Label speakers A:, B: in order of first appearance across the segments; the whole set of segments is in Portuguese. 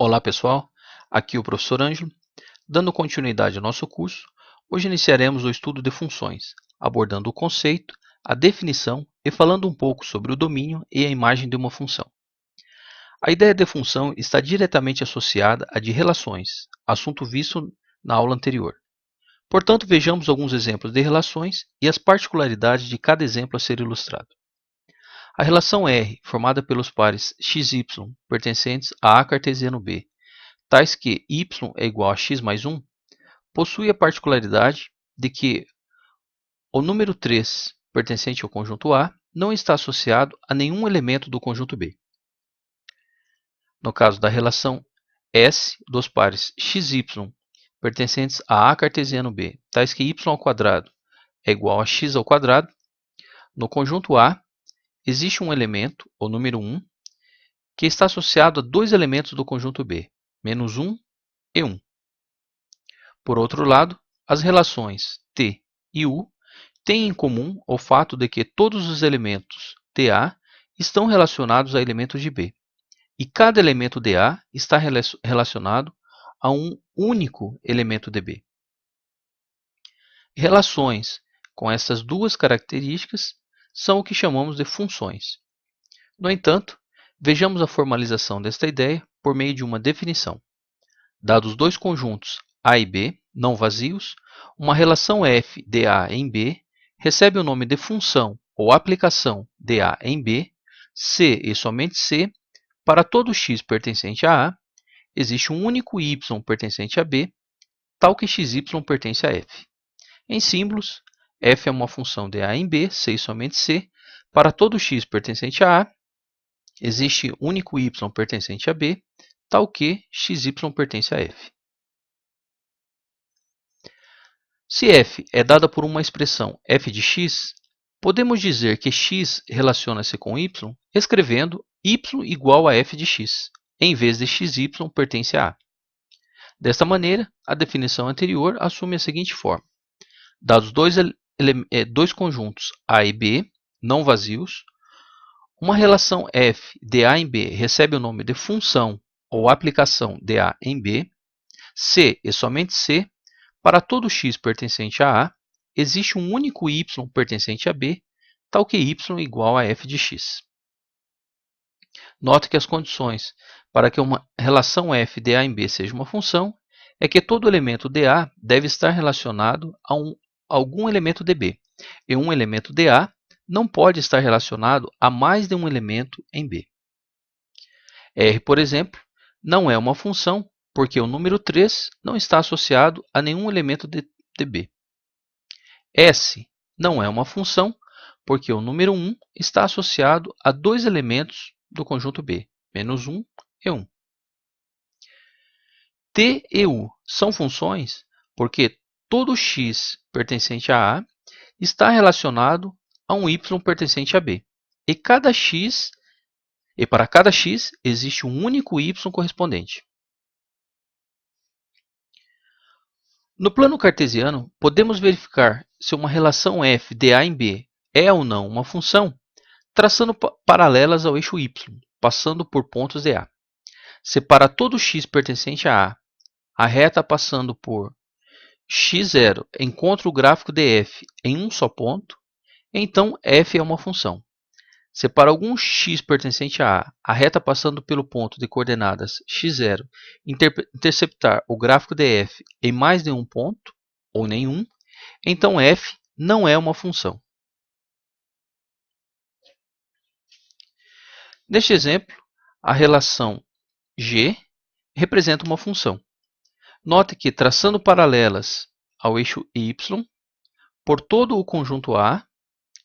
A: Olá pessoal, aqui o professor Ângelo. Dando continuidade ao nosso curso, hoje iniciaremos o estudo de funções, abordando o conceito, a definição e falando um pouco sobre o domínio e a imagem de uma função. A ideia de função está diretamente associada à de relações, assunto visto na aula anterior. Portanto, vejamos alguns exemplos de relações e as particularidades de cada exemplo a ser ilustrado. A relação R, formada pelos pares x, y, pertencentes a A cartesiano B, tais que y é igual a x mais 1, possui a particularidade de que o número 3, pertencente ao conjunto A, não está associado a nenhum elemento do conjunto B. No caso da relação S dos pares xy, pertencentes a A cartesiano B, tais que y² é igual a x ao quadrado, no conjunto A existe um elemento, o número 1, que está associado a dois elementos do conjunto B, menos 1 e 1. Por outro lado, as relações T e U têm em comum o fato de que todos os elementos TA estão relacionados a elementos de B, e cada elemento de A está relacionado a um único elemento de B. Relações com essas duas características são o que chamamos de funções. No entanto, vejamos a formalização desta ideia por meio de uma definição. Dados dois conjuntos A e B, não vazios, uma relação f de A em B recebe o nome de função ou aplicação de A em B, se e somente se, para todo x pertencente a A, existe um único y pertencente a B, tal que xy pertence a f. Em símbolos, f é uma função de A em B, se e somente se, para todo x pertencente a A, existe único y pertencente a B, tal que xy pertence a f. Se f é dada por uma expressão f de x, podemos dizer que x relaciona-se com y escrevendo y igual a f de x, em vez de xy pertence a A. Desta maneira, a definição anterior assume a seguinte forma. Dados dois conjuntos A e B, não vazios, uma relação f de A em B recebe o nome de função ou aplicação de A em B, se e somente se, para todo x pertencente a A, existe um único y pertencente a B, tal que y igual a f de x. Note que as condições para que uma relação f de A em B seja uma função é que todo elemento de A deve estar relacionado a algum elemento de B, e um elemento de A não pode estar relacionado a mais de um elemento em B. R, por exemplo, não é uma função porque o número 3 não está associado a nenhum elemento de B. S não é uma função porque o número 1 está associado a dois elementos do conjunto B, menos 1 e 1. T e U são funções porque todo x pertencente a A está relacionado a um y pertencente a B, e para cada x existe um único y correspondente. No plano cartesiano, podemos verificar se uma relação f de A em B é ou não uma função, traçando paralelas ao eixo y, passando por pontos de A. Se para todo x pertencente a A reta passando por x0 encontra o gráfico de f em um só ponto, então f é uma função. Se para algum x pertencente a reta passando pelo ponto de coordenadas x0 interceptar o gráfico de f em mais de um ponto, ou nenhum, então f não é uma função. Neste exemplo, a relação g representa uma função. Note que, traçando paralelas ao eixo y, por todo o conjunto A,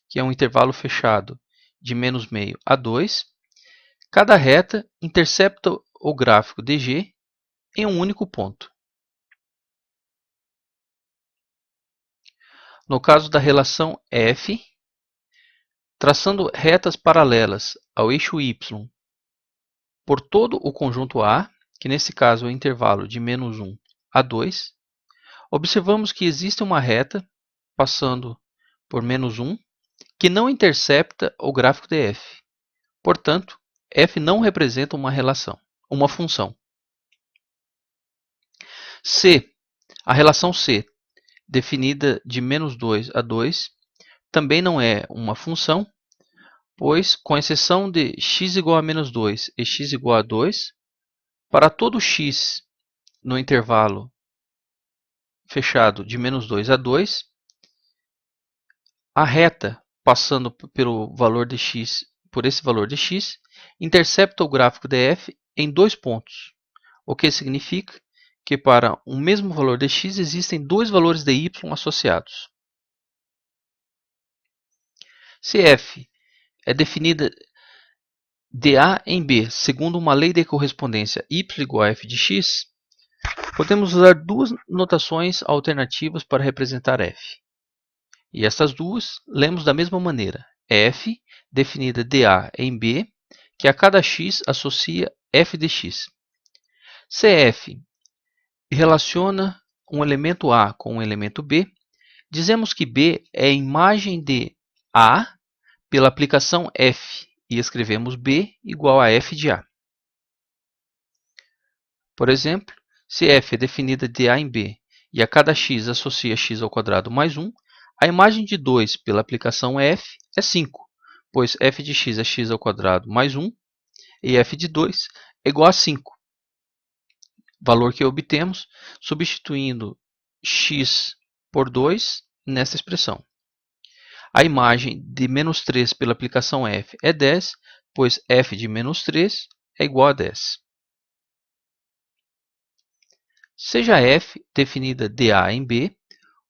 A: que é um intervalo fechado de menos meio a 2, cada reta intercepta o gráfico de G em um único ponto. No caso da relação f, traçando retas paralelas ao eixo y por todo o conjunto A, que nesse caso é o intervalo de menos 1 a 2, observamos que existe uma reta passando por menos 1 que não intercepta o gráfico de f. Portanto, f não representa uma função. C. A relação C, definida de menos 2 a 2, também não é uma função, pois, com exceção de x igual a menos 2 e x igual a 2, para todo x no intervalo fechado de menos 2 a 2, a reta passando pelo valor de x, por esse valor de x, intercepta o gráfico de f em 2 pontos, o que significa que para um mesmo valor de x existem 2 valores de y associados. Se f é definida de A em B segundo uma lei de correspondência y igual a f de x, podemos usar duas notações alternativas para representar f. E essas duas lemos da mesma maneira. F, definida de A em B, que a cada x associa f de x. Se f relaciona um elemento A com um elemento B, dizemos que B é a imagem de A pela aplicação f e escrevemos B igual a f de A. Por exemplo, se f é definida de A em B e a cada x associa x ao quadrado mais 1, a imagem de 2 pela aplicação f é 5, pois f de x é x ao quadrado mais 1 e f de 2 é igual a 5, valor que obtemos substituindo x por 2 nesta expressão. A imagem de menos 3 pela aplicação f é 10, pois f de menos 3 é igual a 10. Seja f definida de A em B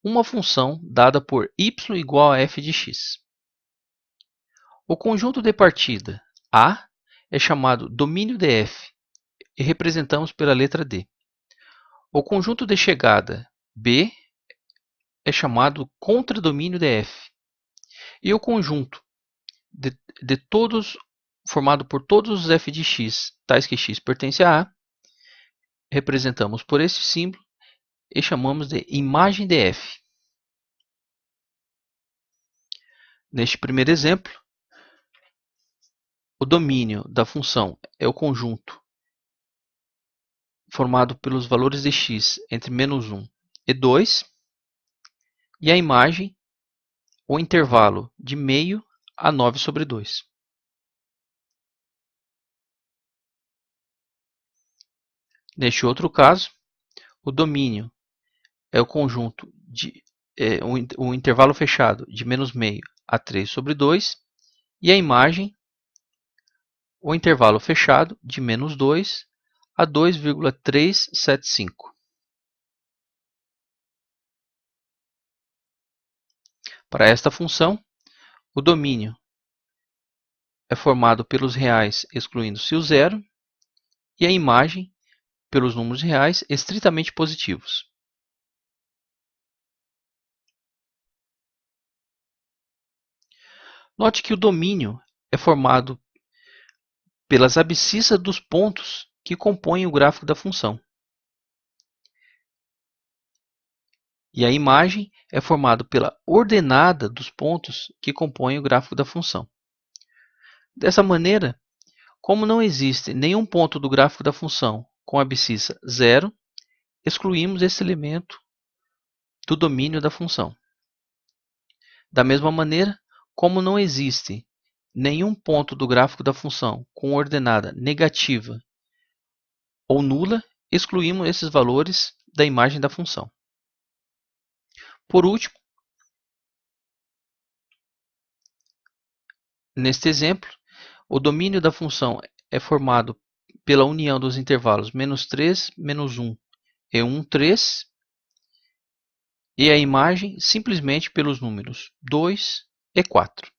A: uma função dada por y igual a f de x. O conjunto de partida A é chamado domínio de f e representamos pela letra D. O conjunto de chegada B é chamado contradomínio de f. E o conjunto de todos formado por todos os f de x, tais que x pertence a A, representamos por esse símbolo e chamamos de imagem de f. Neste primeiro exemplo, o domínio da função é o conjunto formado pelos valores de x entre menos 1 e 2, e a imagem, o intervalo de meio a 9 sobre 2. Neste outro caso, o domínio é o conjunto de o intervalo fechado de menos meio a 3 sobre 2, e a imagem, o intervalo fechado de menos 2 a 2,375. Para esta função, o domínio é formado pelos reais excluindo-se o zero e a imagem pelos números reais estritamente positivos. Note que o domínio é formado pelas abscissas dos pontos que compõem o gráfico da função. E a imagem é formada pela ordenada dos pontos que compõem o gráfico da função. Dessa maneira, como não existe nenhum ponto do gráfico da função com abscissa 0, excluímos esse elemento do domínio da função. Da mesma maneira, como não existe nenhum ponto do gráfico da função com ordenada negativa ou nula, excluímos esses valores da imagem da função. Por último, neste exemplo, o domínio da função é formado pela união dos intervalos menos 3, menos 1 e 1, 3, e a imagem simplesmente pelos números 2 e 4.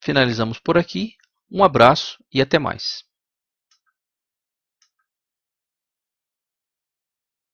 A: Finalizamos por aqui. Um abraço e até mais.